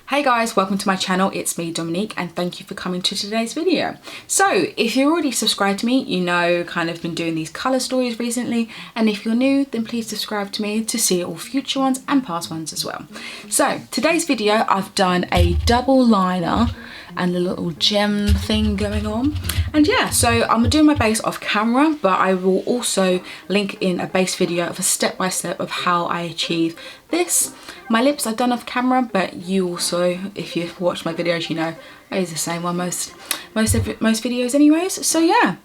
Hey guys, welcome to my channel. It's me, Dominique, and thank you for coming to today's video. So if you're already subscribed to me, you know kind of been doing these colour stories recently, and if you're new, then please subscribe to me to see all future ones and past ones as well. So today's video, I've done a double liner and a little gem thing going on. And yeah, so I'm doing my base off camera, but I will also link in a base video of a step-by-step of how I achieve this. My lips are done off camera, but you also, if you've watched my videos, you know I use the same one most videos anyways. So yeah,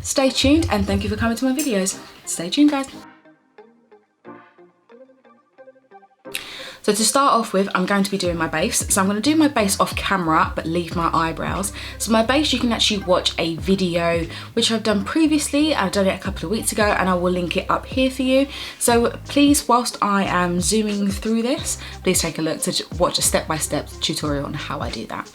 stay tuned and thank you for coming to my videos. Stay tuned, guys. So to start off with, I'm going to be doing my base. So I'm going to do my base off camera, but leave my eyebrows. So my base, you can actually watch a video, which I've done previously. I've done it a couple of weeks ago and I will link it up here for you. So please, whilst I am zooming through this, please take a look to watch a step-by-step tutorial on how I do that.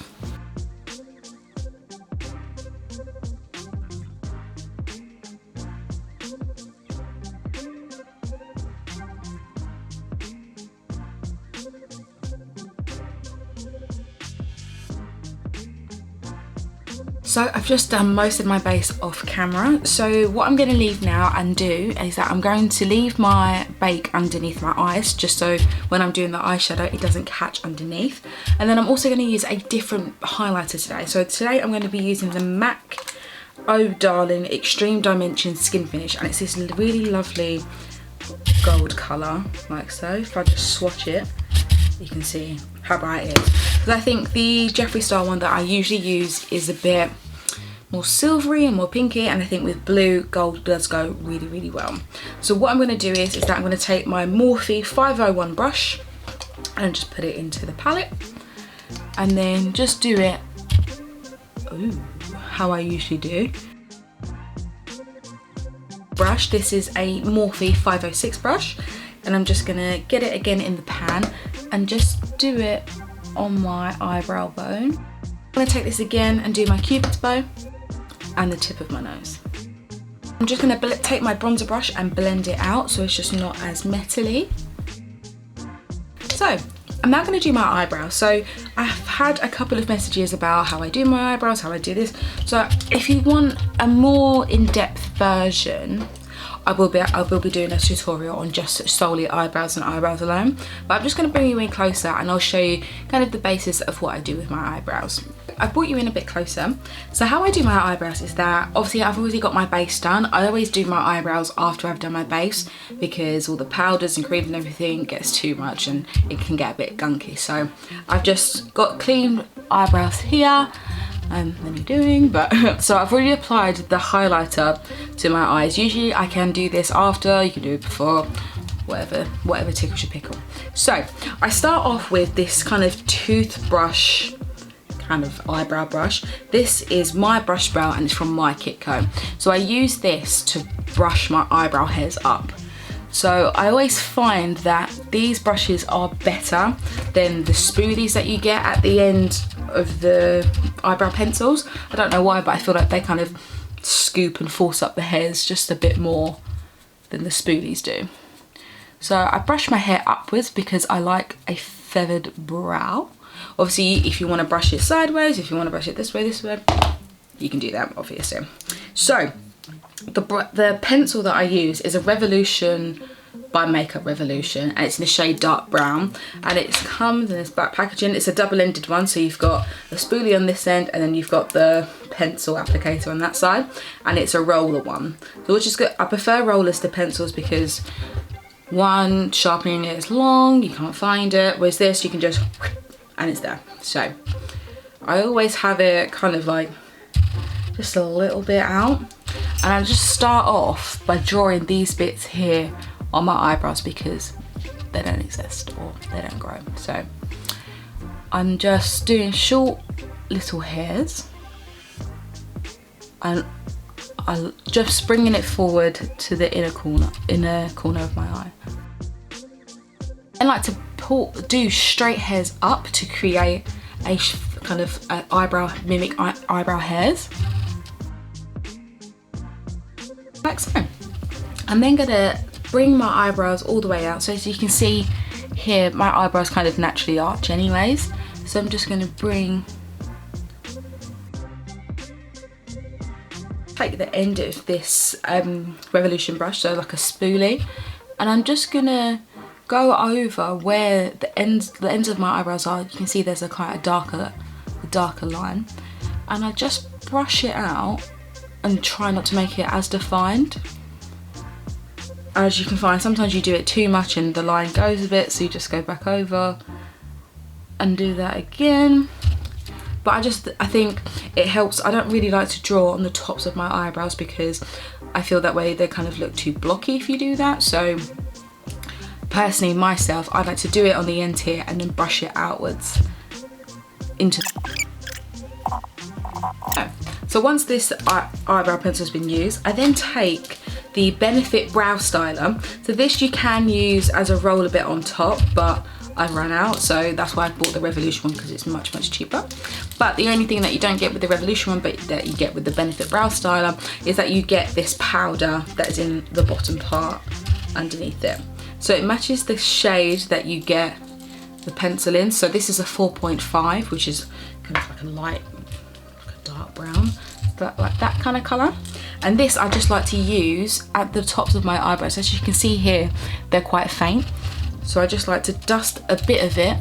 So I've just done most of my base off camera. So what I'm going to leave now and do is that I'm going to leave my bake underneath my eyes, just so when I'm doing the eyeshadow it doesn't catch underneath. And then I'm also going to use a different highlighter today. So today I'm going to be using the MAC Oh Darling Extreme Dimension Skin Finish, and it's this really lovely gold colour, like so. If I just swatch it, you can see how bright it is. Because I think the Jeffree Star one that I usually use is a bit more silvery and more pinky, and I think with blue, gold does go really, really well. So what I'm going to do is that I'm going to take my Morphe 501 brush and just put it into the palette, and then just do it how I usually do. Brush, this is a Morphe 506 brush, and I'm just going to get it again in the pan and just do it on my eyebrow bone. I'm going to take this again and do my cupid's bow and the tip of my nose. I'm just going to take my bronzer brush and blend it out so it's just not as metally. So I'm now going to do my eyebrows. So I've had a couple of messages about how I do my eyebrows, how I do this. So if you want a more in-depth version, I will be doing a tutorial on just solely eyebrows and eyebrows alone, but I'm just going to bring you in closer and I'll show you kind of the basis of what I do with my eyebrows. I've brought you in a bit closer. So how I do my eyebrows is that obviously I've already got my base done. I always do my eyebrows after I've done my base because all the powders and creams and everything gets too much and it can get a bit gunky. So I've just got clean eyebrows here. Than you're doing, but so I've already applied the highlighter to my eyes. Usually I can do this after, you can do it before, whatever tickles your pickle. So I start off with this kind of toothbrush kind of eyebrow brush. This is my brush brow and it's from my Kitco. So I use this to brush my eyebrow hairs up. So I always find that these brushes are better than the spoolies that you get at the end of the eyebrow pencils. I don't know why, but I feel like they kind of scoop and force up the hairs just a bit more than the spoolies do. So I brush my hair upwards because I like a feathered brow. Obviously, if you want to brush it sideways, if you want to brush it this way, you can do that, obviously. So the pencil that I use is a Revolution by Makeup Revolution, and it's in the shade dark brown, and it comes in this black packaging. It's a double-ended one, so you've got a spoolie on this end and then you've got the pencil applicator on that side, and it's a roller one, so which is good. I prefer rollers to pencils because one, sharpening it is long, you can't find it, whereas this you can just and it's there. So I always have it kind of like just a little bit out, and I just start off by drawing these bits here on my eyebrows because they don't exist or they don't grow. So I'm just doing short little hairs and I'm just bringing it forward to the inner corner of my eye. I like to do straight hairs up to create a kind of mimic eyebrow hairs, like so. I'm then gonna bring my eyebrows all the way out, so as you can see here my eyebrows kind of naturally arch anyways, So I'm just going to take the end of this Revolution brush, so like a spoolie, and I'm just going to go over where the ends of my eyebrows are. You can see there's a kind of darker line, and I just brush it out and try not to make it as defined. As you can find, sometimes you do it too much and the line goes a bit, so you just go back over and do that again. But I think it helps. I don't really like to draw on the tops of my eyebrows because I feel that way they kind of look too blocky if you do that. So personally, myself, I like to do it on the end here and then brush it outwards into. So once this eyebrow pencil has been used, I then take the Benefit Brow Styler. So this you can use as a roller bit on top, but I've run out, so that's why I bought the Revolution one, because it's much cheaper. But the only thing that you don't get with the Revolution one, but that you get with the Benefit Brow Styler, is that you get this powder that is in the bottom part underneath it. So it matches the shade that you get the pencil in. So this is a 4.5, which is kind of like a light, like a dark brown, but like that kind of colour. And this I just like to use at the tops of my eyebrows. As you can see here, they're quite faint. So I just like to dust a bit of it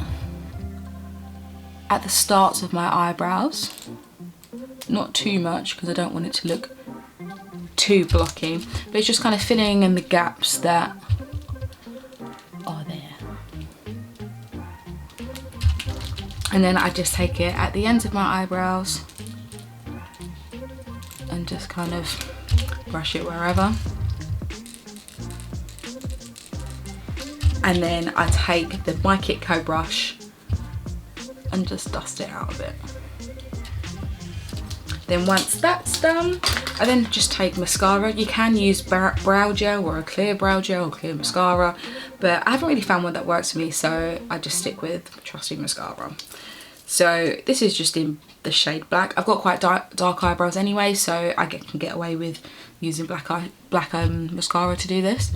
at the starts of my eyebrows. Not too much, because I don't want it to look too blocky. But it's just kind of filling in the gaps that are there. And then I just take it at the ends of my eyebrows and just kind of brush it wherever. And then I take the My Kitco brush and just dust it out a bit. Then once that's done, I then just take mascara. You can use brow gel or a clear brow gel or clear mascara, but I haven't really found one that works for me, so I just stick with trusty mascara. So this is just in the shade black. I've got quite dark eyebrows anyway, so I can get away with using black mascara to do this.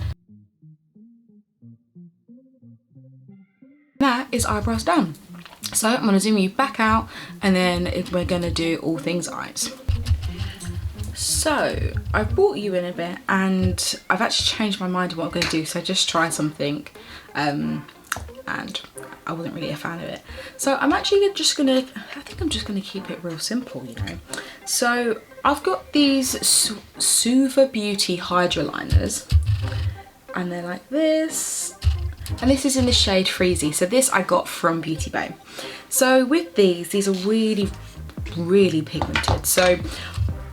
That is eyebrows done. So I'm going to zoom you back out, and then we're going to do all things eyes. So I've brought you in a bit, and I've actually changed my mind on what I'm going to do, so I just tried something and I wasn't really a fan of it. So I'm actually just going to, I think I'm just going to keep it real simple, you know. So I've got these Suva Beauty Hydra Liners, and they're like this. And this is in the shade Freezy. So this I got from Beauty Bay. So with these are really pigmented. So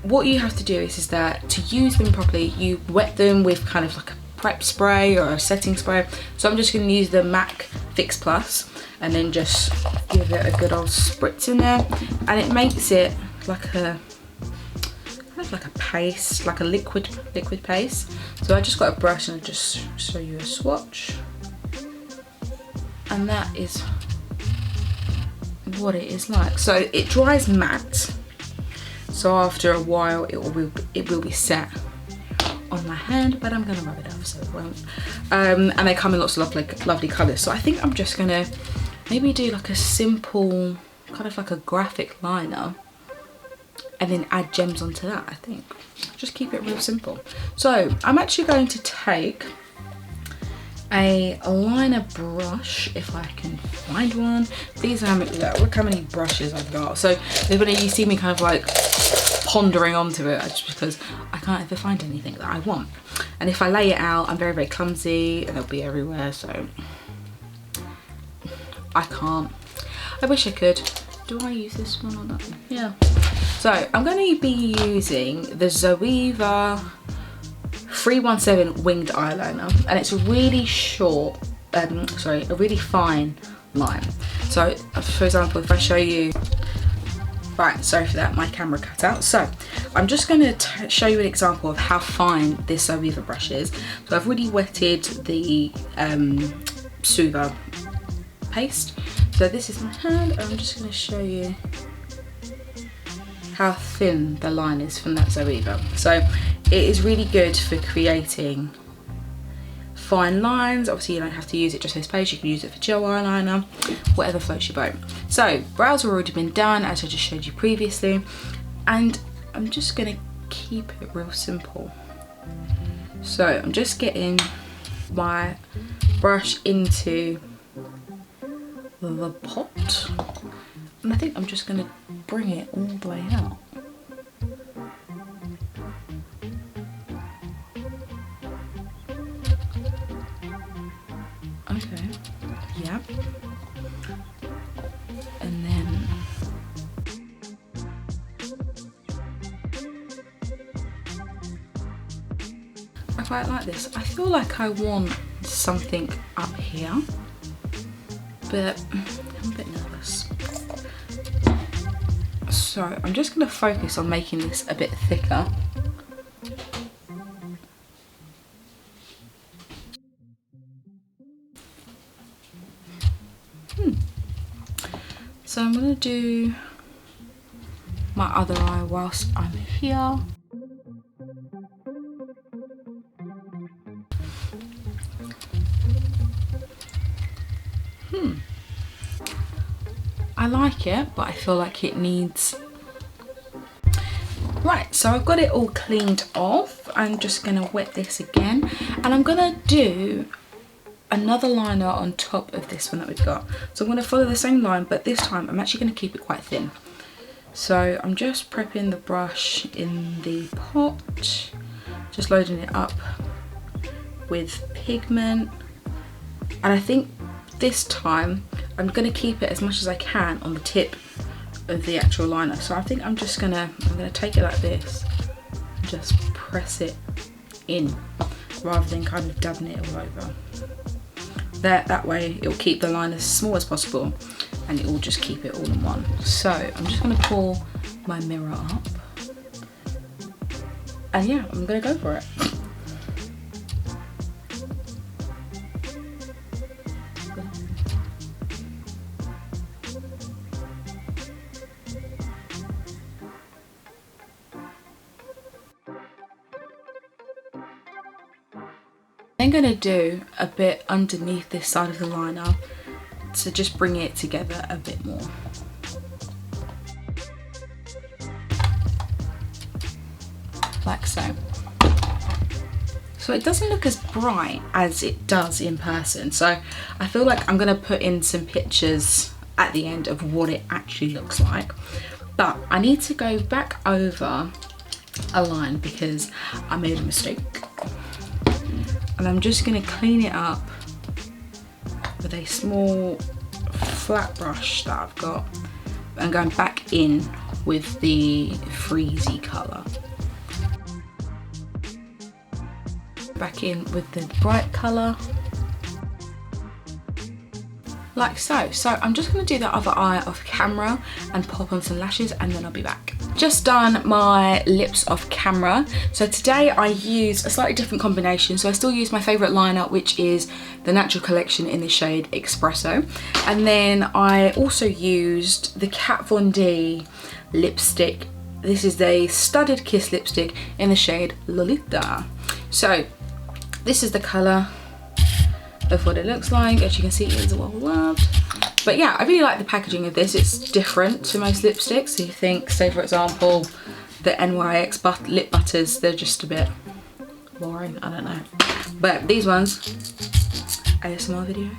what you have to do is that to use them properly, you wet them with kind of like a prep spray or a setting spray. So I'm just going to use the MAC Fix Plus and then just give it a good old spritz in there, and it makes it like a kind of like a paste, like a liquid paste. So I just got a brush and I'll just show you a swatch. And that is what it is like. So it dries matte. So after a while it will be set on my hand, but I'm gonna rub it off so it won't. And they come in lots of lovely colours. So I think I'm just gonna maybe do like a simple, kind of like a graphic liner, and then add gems onto that. I think just keep it real simple. So I'm actually going to take a liner brush, if I can find one. These are look how many brushes I've got. So when you see me kind of like pondering onto it, just because I can't ever find anything that I want. And if I lay it out, I'm very and it'll be everywhere, so I can't. I wish I could. Do I use this one or that one? Yeah. So I'm going to be using the Zoeva 317 winged eyeliner, and it's a really short, a really fine line. So for example, if I show you, right, sorry for that, my camera cut out. So I'm just going to show you an example of how fine this Zoeva brush is. So I've really wetted the Suva paste. So this is my hand, and I'm just going to show you how thin the line is from that Zoeva. So it is really good for creating fine lines. Obviously you don't have to use it just this place, you can use it for gel eyeliner, whatever floats your boat. So brows have already been done as I just showed you previously, and I'm just gonna keep it real simple. So I'm just getting my brush into the pot, and I think I'm just gonna bring it all the way out. Okay, yeah. And then I quite like this. I feel like I want something up here, but I'm a bit nervous. So I'm just going to focus on making this a bit thicker. So I'm going to do my other eye whilst I'm here. I like it, but I feel like it needs... Right, so I've got it all cleaned off. I'm just going to wet this again, and I'm going to do another liner on top of this one that we've got. So I'm going to follow the same line, but this time I'm actually going to keep it quite thin. So I'm just prepping the brush in the pot, just loading it up with pigment, and I think this time I'm going to keep it as much as I can on the tip of the actual liner. So I think I'm gonna take it like this and just press it in rather than kind of dabbing it all over. That way it will keep the line as small as possible, and it will just keep it all in one. So I'm just going to pull my mirror up, and yeah, I'm going to go for it. I'm going to do a bit underneath this side of the liner to just bring it together a bit more. Like so. So it doesn't look as bright as it does in person, so I feel like I'm going to put in some pictures at the end of what it actually looks like. But I need to go back over a line because I made a mistake. And I'm just going to clean it up with a small flat brush that I've got. I'm going back in with the freezy colour. Back in with the bright colour. Like so. So I'm just going to do the other eye off camera and pop on some lashes, and then I'll be back. Just done my lips off camera. So today I use a slightly different combination. So I still use my favourite liner, which is the Natural Collection in the shade Espresso. And then I also used the Kat Von D lipstick. This is the Studded Kiss lipstick in the shade Lolita. So this is the colour of what it looks like. As you can see, it is well loved. But yeah, I really like the packaging of this. It's different to most lipsticks. So you think, say for example, the NYX lip butters, they're just a bit boring, I don't know. But these ones, ASMR video,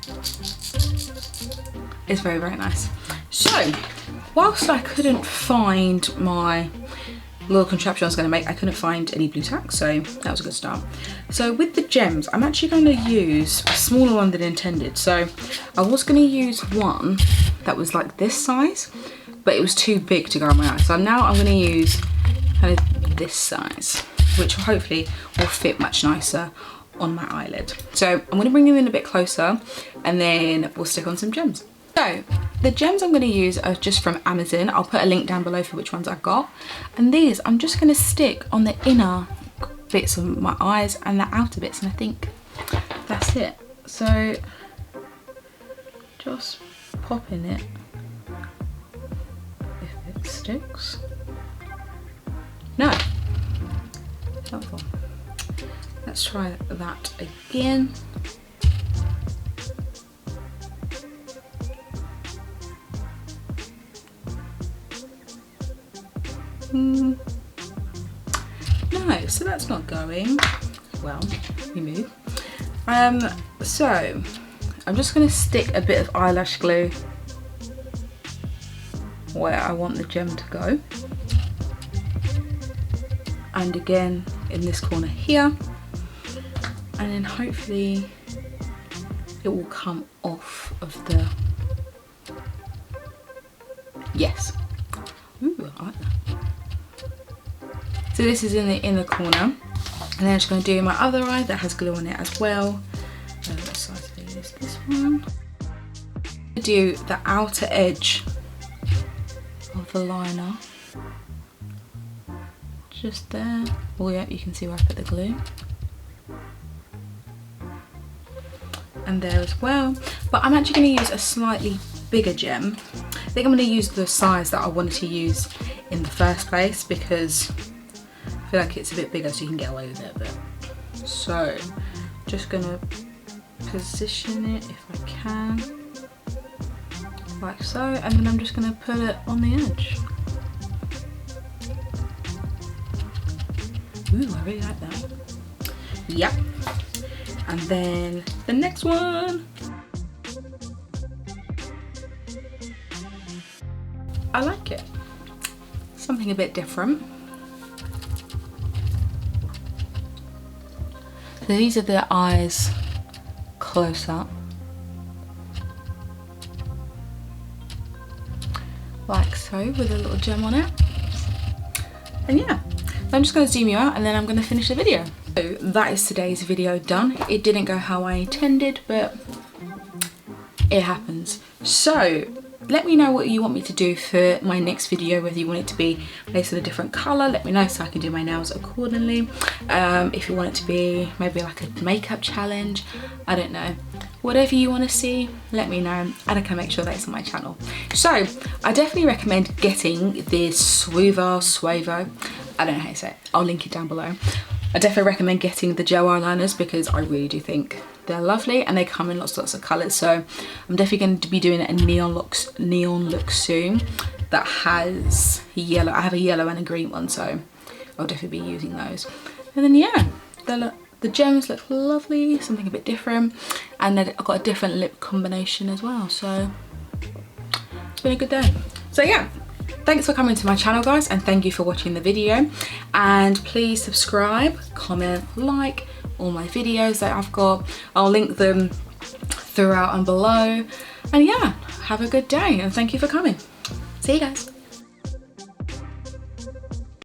it's very, very nice. So, whilst I couldn't find my little contraption I was going to make, I couldn't find any blue tack, so that was a good start. So with the gems, I'm actually going to use a smaller one than intended. So I was going to use one that was like this size, but it was too big to go on my eye. So now I'm going to use kind of this size, which hopefully will fit much nicer on my eyelid. So I'm going to bring you in a bit closer, and then we'll stick on some gems. So the gems I'm going to use are just from Amazon. I'll put a link down below for which ones I've got. And these I'm just going to stick on the inner bits of my eyes and the outer bits, and I think that's it. So just pop in it if it sticks. No, helpful. Let's try that again. No, so that's not going. Well, we move. So I'm just going to stick a bit of eyelash glue where I want the gem to go, and again in this corner here, and then hopefully it will come off of the, yes. Ooh, I like that. So this is in the inner corner, and then I'm just going to do my other eye that has glue on it as well. What size do I use? This one. Do the outer edge of the liner, just there. Oh yeah, you can see where I put the glue, and there as well. But I'm actually going to use a slightly bigger gem. I think I'm going to use the size that I wanted to use in the first place, because I feel like it's a bit bigger so you can get away with it. But so just going to position it if I can, like so, and then I'm just going to put it on the edge. Ooh, I really like that. Yep. And then the next one. I like it. Something a bit different. So these are the eyes close up. Like so, with a little gem on it. And yeah, so I'm just going to zoom you out and then I'm going to finish the video. So that is today's video done. It didn't go how I intended, but it happens. So let me know what you want me to do for my next video, whether you want it to be based on a different colour, let me know so I can do my nails accordingly. If you want it to be maybe like a makeup challenge, I don't know. Whatever you want to see, let me know and I can make sure that it's on my channel. So I definitely recommend getting this Suavo, I don't know how you say it, I'll link it down below. I definitely recommend getting the gel eyeliners because I really do think they're lovely and they come in lots of colours. So I'm definitely going to be doing a neon look soon that has yellow. I have a yellow and a green one, so I'll definitely be using those. And then yeah, the gems look lovely, something a bit different, and then I've got a different lip combination as well, so it's been a good day. So yeah, thanks for coming to my channel guys, and thank you for watching the video, and please subscribe, comment, like all my videos that I've got. I'll link them throughout and below, and yeah, have a good day and thank you for coming. See you guys.